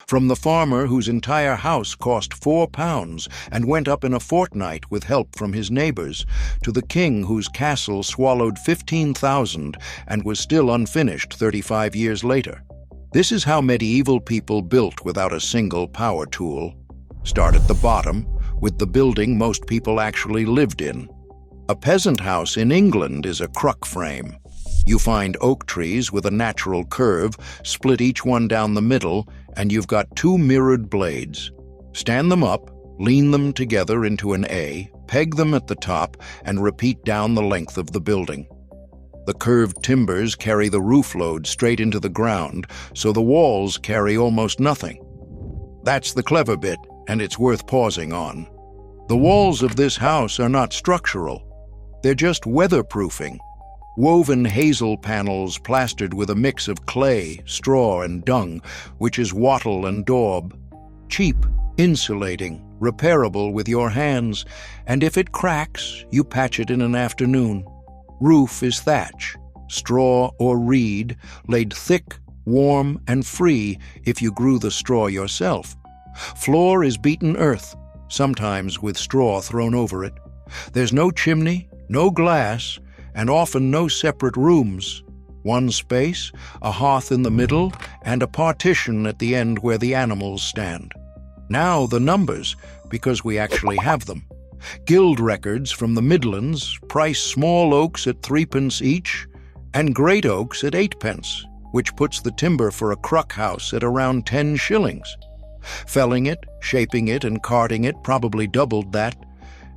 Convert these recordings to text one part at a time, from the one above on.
From the farmer whose entire house cost £4 and went up in a fortnight with help from his neighbours, to the king whose castle swallowed 15,000 and was still unfinished 35 years later. This is how medieval people built without a single power tool. Start at the bottom, with the building most people actually lived in. A peasant house in England is a cruck frame. You find oak trees with a natural curve, split each one down the middle, and you've got two mirrored blades. Stand them up, lean them together into an A, peg them at the top, and repeat down the length of the building. The curved timbers carry the roof load straight into the ground, so the walls carry almost nothing. That's the clever bit, and it's worth pausing on. The walls of this house are not structural. They're just weatherproofing. Woven hazel panels plastered with a mix of clay, straw, and dung, which is wattle and daub. Cheap, insulating, repairable with your hands, and if it cracks, you patch it in an afternoon. Roof is thatch, straw or reed, laid thick, warm, and free if you grew the straw yourself. Floor is beaten earth, sometimes with straw thrown over it. There's no chimney, no glass, and often no separate rooms. One space, a hearth in the middle, and a partition at the end where the animals stand. Now the numbers, because we actually have them. Guild records from the Midlands price small oaks at 3p each, and great oaks at 8p, which puts the timber for a cruck house at around 10 shillings. Felling it, shaping it, and carting it probably doubled that.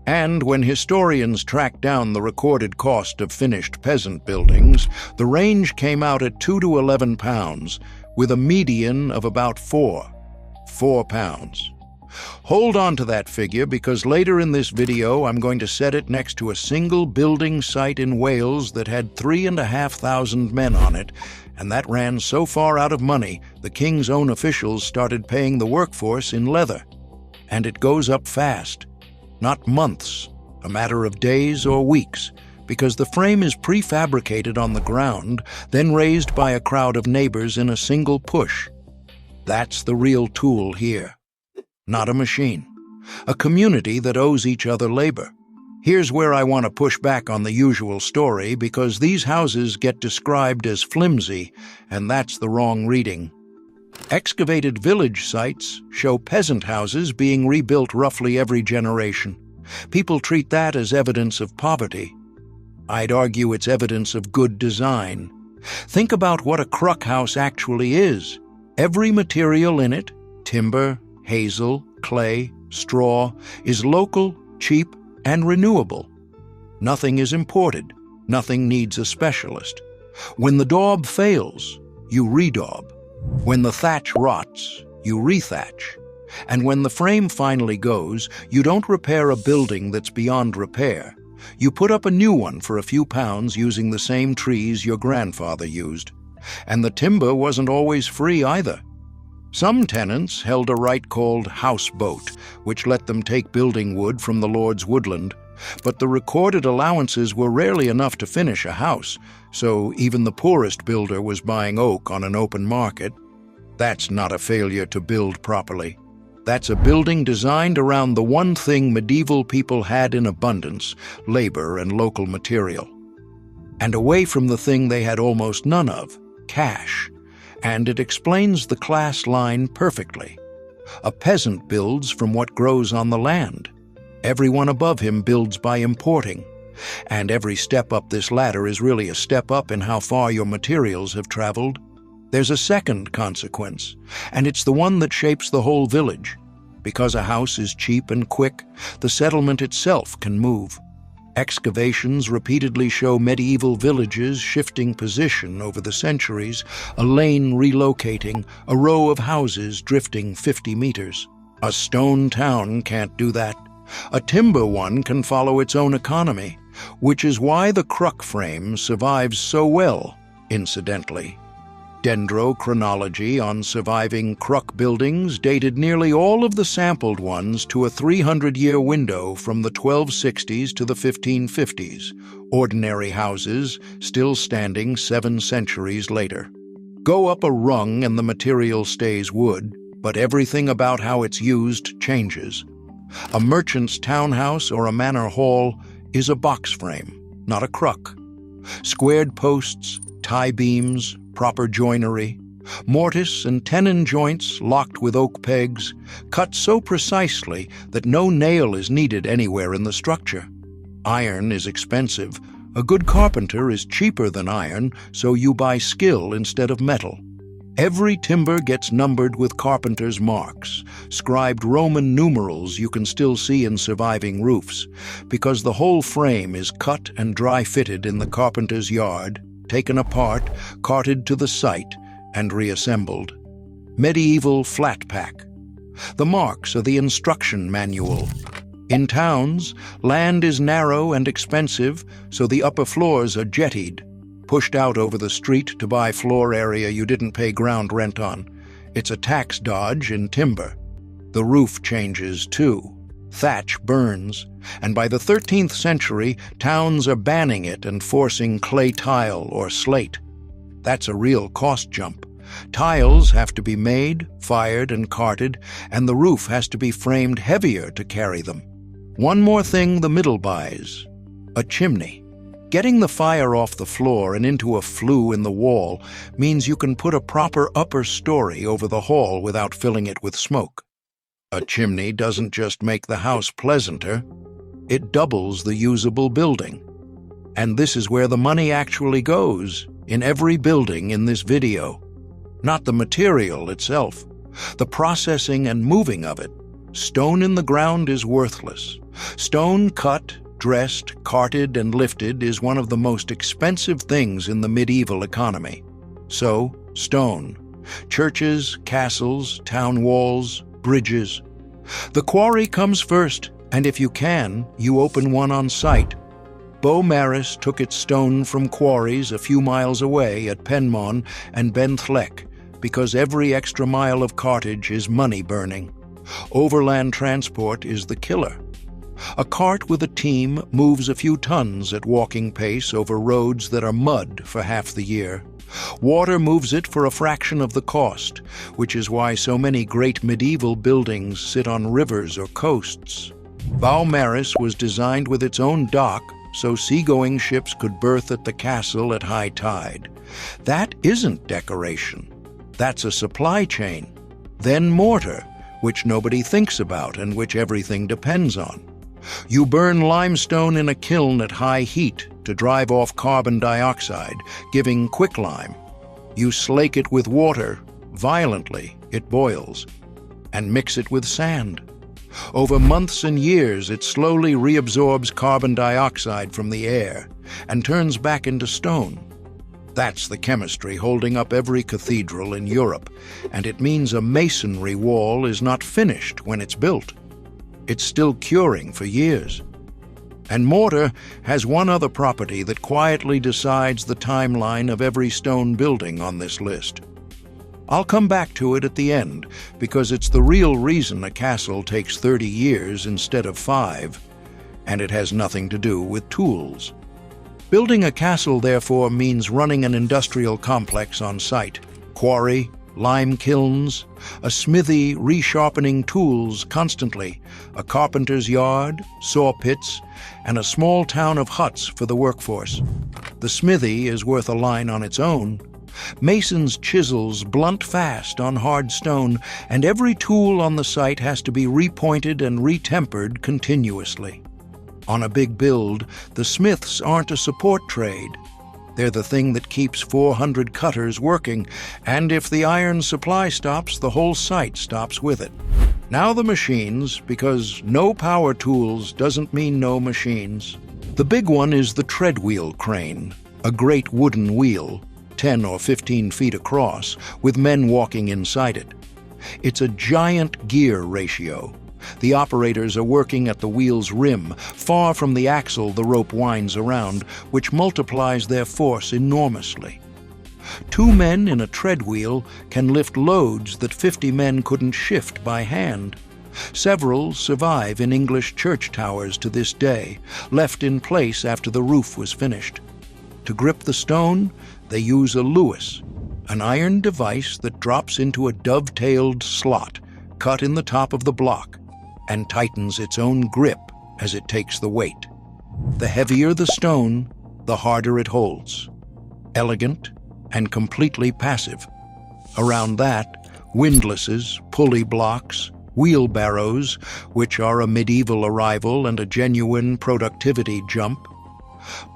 And when historians tracked down the recorded cost of finished peasant buildings, the range came out at £2 to £11, with a median of about £4 pounds. Hold on to that figure, because later in this video I'm going to set it next to a single building site in Wales that had 3,500 men on it, and that ran so far out of money the king's own officials started paying the workforce in leather. And it goes up fast. Not months, a matter of days or weeks, because the frame is prefabricated on the ground, then raised by a crowd of neighbors in a single push. That's the real tool here. Not a machine. A community that owes each other labor. Here's where I want to push back on the usual story, because these houses get described as flimsy, and that's the wrong reading. Excavated village sites show peasant houses being rebuilt roughly every generation. People treat that as evidence of poverty. I'd argue it's evidence of good design. Think about what a cruck house actually is. Every material in it, timber, hazel, clay, straw, is local, cheap, and renewable. Nothing is imported. Nothing needs a specialist. When the daub fails, you redaub. When the thatch rots, you rethatch. And when the frame finally goes, you don't repair a building that's beyond repair. You put up a new one for a few pounds using the same trees your grandfather used. And the timber wasn't always free either. Some tenants held a right called houseboat, which let them take building wood from the Lord's woodland. But the recorded allowances were rarely enough to finish a house, so even the poorest builder was buying oak on an open market. That's not a failure to build properly. That's a building designed around the one thing medieval people had in abundance: labor and local material. And away from the thing they had almost none of: cash. And it explains the class line perfectly. A peasant builds from what grows on the land. Everyone above him builds by importing. And every step up this ladder is really a step up in how far your materials have traveled. There's a second consequence, and it's the one that shapes the whole village. Because a house is cheap and quick, the settlement itself can move. Excavations repeatedly show medieval villages shifting position over the centuries, a lane relocating, a row of houses drifting 50 meters. A stone town can't do that. A timber one can follow its own economy, which is why the cruck frame survives so well, incidentally. Dendrochronology on surviving cruck buildings dated nearly all of the sampled ones to a 300-year window from the 1260s to the 1550s, ordinary houses still standing 7 centuries later. Go up a rung and the material stays wood. but everything about how it's used changes. A merchant's townhouse or a manor hall is a box frame, not a cruck. Squared posts, tie beams, proper joinery, mortise and tenon joints locked with oak pegs, cut so precisely that no nail is needed anywhere in the structure. Iron is expensive. A good carpenter is cheaper than iron, so you buy skill instead of metal. Every timber gets numbered with carpenter's marks, scribed Roman numerals you can still see in surviving roofs, because the whole frame is cut and dry-fitted in the carpenter's yard, taken apart, carted to the site, and reassembled. Medieval flat pack. The marks are the instruction manual. In towns, land is narrow and expensive, so the upper floors are jettied, pushed out over the street to buy floor area you didn't pay ground rent on. It's a tax dodge in timber. The roof changes too. Thatch burns, and by the 13th century, towns are banning it and forcing clay tile or slate. That's a real cost jump. Tiles have to be made, fired, and carted, and the roof has to be framed heavier to carry them. One more thing the middle buys: a chimney. Getting the fire off the floor and into a flue in the wall means you can put a proper upper story over the hall without filling it with smoke. A chimney doesn't just make the house pleasanter, it doubles the usable building. And this is where the money actually goes, in every building in this video. Not the material itself, the processing and moving of it. Stone in the ground is worthless. Stone cut, dressed, carted, and lifted is one of the most expensive things in the medieval economy. So, stone. Churches, castles, town walls, bridges. The quarry comes first, and if you can, you open one on site. Beaumaris took its stone from quarries a few miles away at Penmon and Benthleck, because every extra mile of cartage is money-burning. Overland transport is the killer. A cart with a team moves a few tons at walking pace over roads that are mud for half the year. Water moves it for a fraction of the cost, which is why so many great medieval buildings sit on rivers or coasts. Beaumaris was designed with its own dock, so seagoing ships could berth at the castle at high tide. That isn't decoration. That's a supply chain. Then mortar, which nobody thinks about and which everything depends on. You burn limestone in a kiln at high heat to drive off carbon dioxide, giving quicklime. You slake it with water, violently, it boils, and mix it with sand. Over months and years, it slowly reabsorbs carbon dioxide from the air and turns back into stone. That's the chemistry holding up every cathedral in Europe, and it means a masonry wall is not finished when it's built. It's still curing for years. And mortar has one other property that quietly decides the timeline of every stone building on this list. I'll come back to it at the end, because it's the real reason a castle takes 30 years instead of 5, and it has nothing to do with tools. Building a castle, therefore, means running an industrial complex on site. Quarry, lime kilns, a smithy resharpening tools constantly, a carpenter's yard, saw pits, and a small town of huts for the workforce. The smithy is worth a line on its own. Masons' chisels blunt fast on hard stone, and every tool on the site has to be repointed and retempered continuously. On a big build, the smiths aren't a support trade. They're the thing that keeps 400 cutters working, and if the iron supply stops, the whole site stops with it. Now the machines, because no power tools doesn't mean no machines. The big one is the treadwheel crane, a great wooden wheel, 10 or 15 feet across, with men walking inside it. It's a giant gear ratio. The operators are working at the wheel's rim, far from the axle the rope winds around, which multiplies their force enormously. 2 men in a treadwheel can lift loads that 50 men couldn't shift by hand. Several survive in English church towers to this day, left in place after the roof was finished. To grip the stone, they use a Lewis, an iron device that drops into a dovetailed slot cut in the top of the block and tightens its own grip as it takes the weight. The heavier the stone, the harder it holds. Elegant and completely passive. Around that, windlasses, pulley blocks, wheelbarrows, which are a medieval arrival and a genuine productivity jump,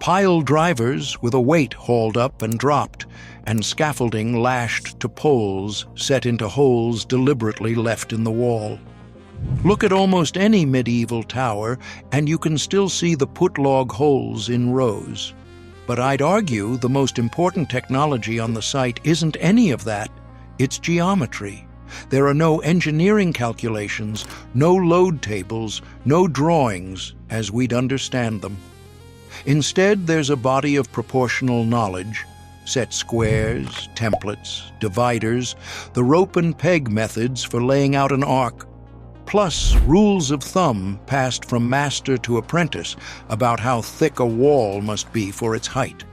pile drivers with a weight hauled up and dropped, and scaffolding lashed to poles set into holes deliberately left in the wall. Look at almost any medieval tower, and you can still see the put-log holes in rows. But I'd argue the most important technology on the site isn't any of that, it's geometry. There are no engineering calculations, no load tables, no drawings as we'd understand them. Instead, there's a body of proportional knowledge, set squares, templates, dividers, the rope and peg methods for laying out an arc, plus rules of thumb passed from master to apprentice about how thick a wall must be for its height.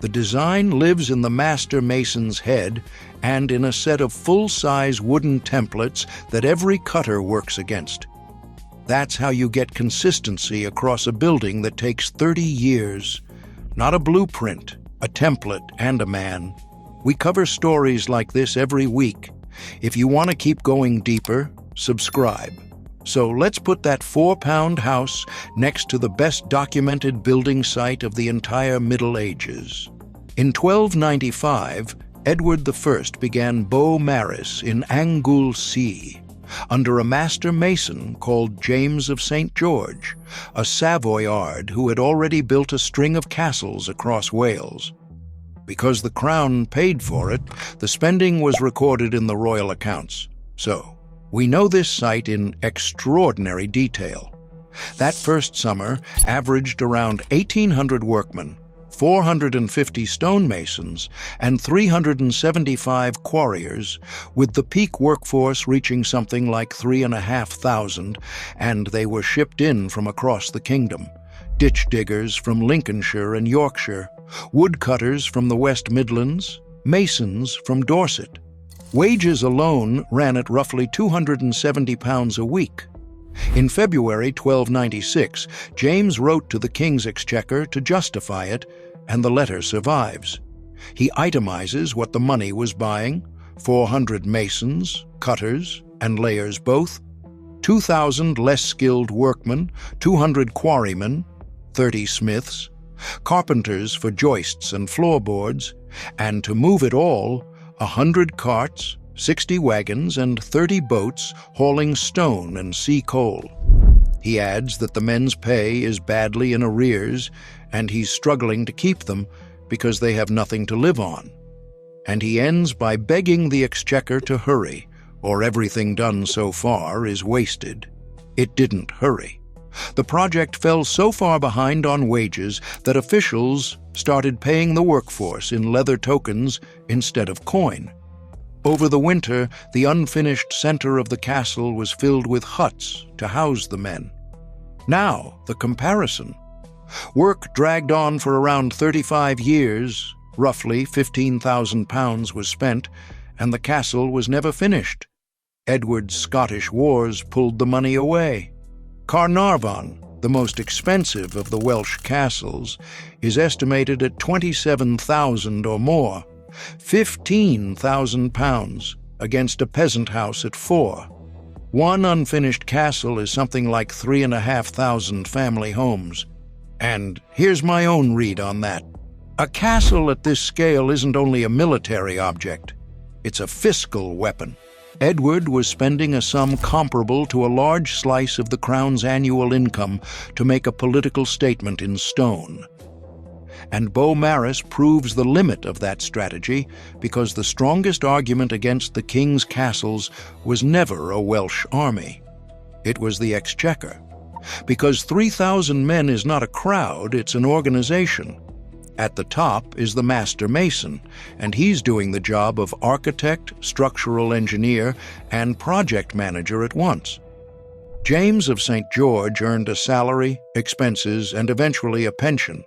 The design lives in the master mason's head and in a set of full-size wooden templates that every cutter works against. That's how you get consistency across a building that takes 30 years. Not a blueprint, a template, and a man. We cover stories like this every week. If you want to keep going deeper, subscribe. So let's put that 4-pound house next to the best documented building site of the entire Middle Ages. In 1295, Edward I began Beau Maris in Angoulême, under a master mason called James of St. George, a Savoyard who had already built a string of castles across Wales. Because the crown paid for it, the spending was recorded in the royal accounts. So, we know this site in extraordinary detail. That first summer averaged around 1,800 workmen, 450 stonemasons, and 375 quarriers, with the peak workforce reaching something like 3,500, and they were shipped in from across the kingdom. Ditch diggers from Lincolnshire and Yorkshire, woodcutters from the West Midlands, masons from Dorset. Wages alone ran at roughly £270 a week. In February 1296, James wrote to the King's Exchequer to justify it, and the letter survives. He itemizes what the money was buying: 400 masons, cutters, and layers both, 2,000 less skilled workmen, 200 quarrymen, 30 smiths, carpenters for joists and floorboards, and to move it all, 100 carts, 60 wagons, and 30 boats hauling stone and sea coal. He adds that the men's pay is badly in arrears, and he's struggling to keep them because they have nothing to live on. And he ends by begging the Exchequer to hurry, or everything done so far is wasted. It didn't hurry. The project fell so far behind on wages that officials started paying the workforce in leather tokens instead of coin. Over the winter, the unfinished center of the castle was filled with huts to house the men. Now, the comparison. Work dragged on for around 35 years, roughly £15,000 was spent, and the castle was never finished. Edward's Scottish wars pulled the money away. Carnarvon, the most expensive of the Welsh castles, is estimated at £27,000 or more, £15,000 against a peasant house at 4. One unfinished castle is something like 3,500 family homes. And here's my own read on that. A castle at this scale isn't only a military object, it's a fiscal weapon. Edward was spending a sum comparable to a large slice of the crown's annual income to make a political statement in stone. And Beau Maris proves the limit of that strategy because the strongest argument against the king's castles was never a Welsh army. It was the Exchequer. Because 3,000 men is not a crowd, it's an organization. At the top is the master mason, and he's doing the job of architect, structural engineer, and project manager at once. James of St. George earned a salary, expenses, and eventually a pension.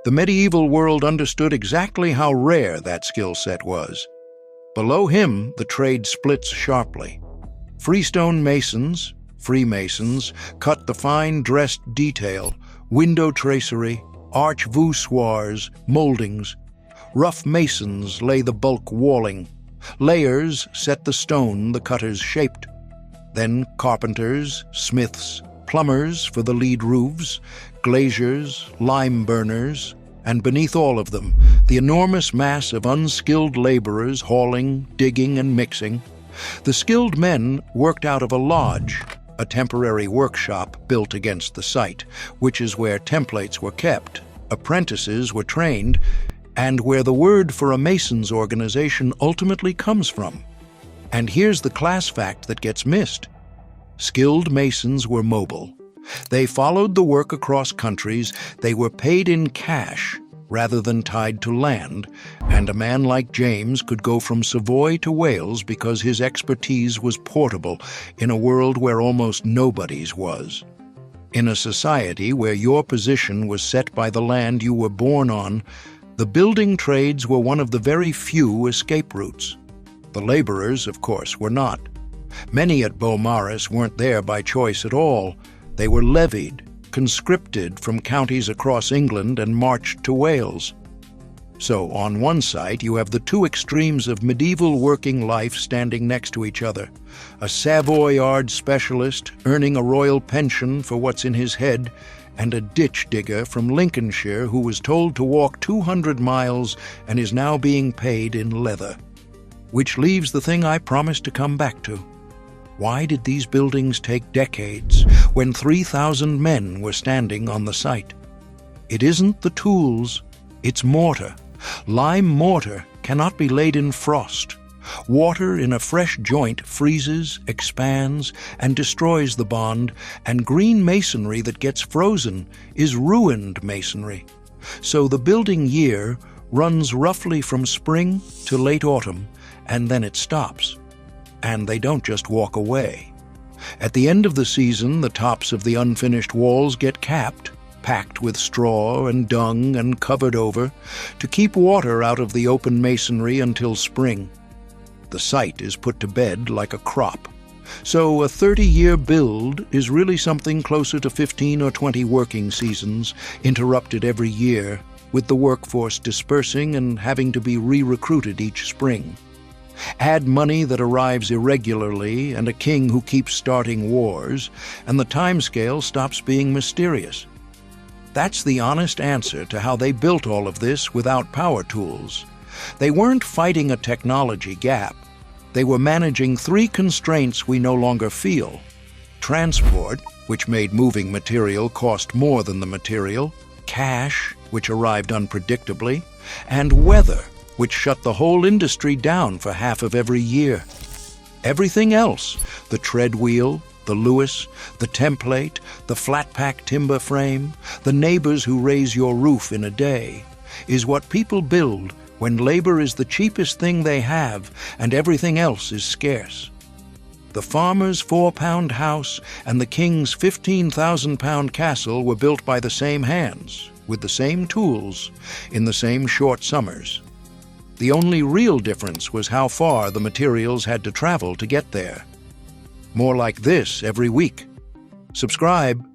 The medieval world understood exactly how rare that skill set was. Below him, the trade splits sharply. Freestone masons, Freemasons, cut the fine dressed detail, window tracery, arch voussoirs, moldings. Rough masons lay the bulk walling. Layers set the stone the cutters shaped. Then carpenters, smiths, plumbers for the lead roofs, glaziers, lime burners, and beneath all of them, the enormous mass of unskilled laborers hauling, digging, and mixing. The skilled men worked out of a lodge, a temporary workshop built against the site, which is where templates were kept, apprentices were trained, and where the word for a mason's organization ultimately comes from. And here's the class fact that gets missed. Skilled masons were mobile. They followed the work across countries, they were paid in cash rather than tied to land, and a man like James could go from Savoy to Wales because his expertise was portable in a world where almost nobody's was. In a society where your position was set by the land you were born on, the building trades were one of the very few escape routes. The laborers, of course, were not. Many at Beaumaris weren't there by choice at all. They were levied, conscripted from counties across England and marched to Wales. So, on one side, you have the two extremes of medieval working life standing next to each other. A Savoyard specialist earning a royal pension for what's in his head, and a ditch digger from Lincolnshire who was told to walk 200 miles and is now being paid in leather. Which leaves the thing I promised to come back to. Why did these buildings take decades when 3,000 men were standing on the site? It isn't the tools, it's mortar. Lime mortar cannot be laid in frost. Water in a fresh joint freezes, expands, and destroys the bond, and green masonry that gets frozen is ruined masonry. So the building year runs roughly from spring to late autumn, and then it stops. And they don't just walk away. At the end of the season, the tops of the unfinished walls get capped, packed with straw and dung and covered over, to keep water out of the open masonry until spring. The site is put to bed like a crop. So a 30-year build is really something closer to 15 or 20 working seasons, interrupted every year, with the workforce dispersing and having to be re-recruited each spring. Add money that arrives irregularly and a king who keeps starting wars, and the timescale stops being mysterious. That's the honest answer to how they built all of this without power tools. They weren't fighting a technology gap. They were managing three constraints we no longer feel. Transport, which made moving material cost more than the material, cash, which arrived unpredictably, and weather, which shut the whole industry down for half of every year. Everything else, the tread wheel, the Lewis, the template, the flat-pack timber frame, the neighbors who raise your roof in a day, is what people build when labor is the cheapest thing they have and everything else is scarce. The farmer's 4-pound house and the king's 15,000-pound castle were built by the same hands, with the same tools, in the same short summers. The only real difference was how far the materials had to travel to get there. More like this every week. Subscribe.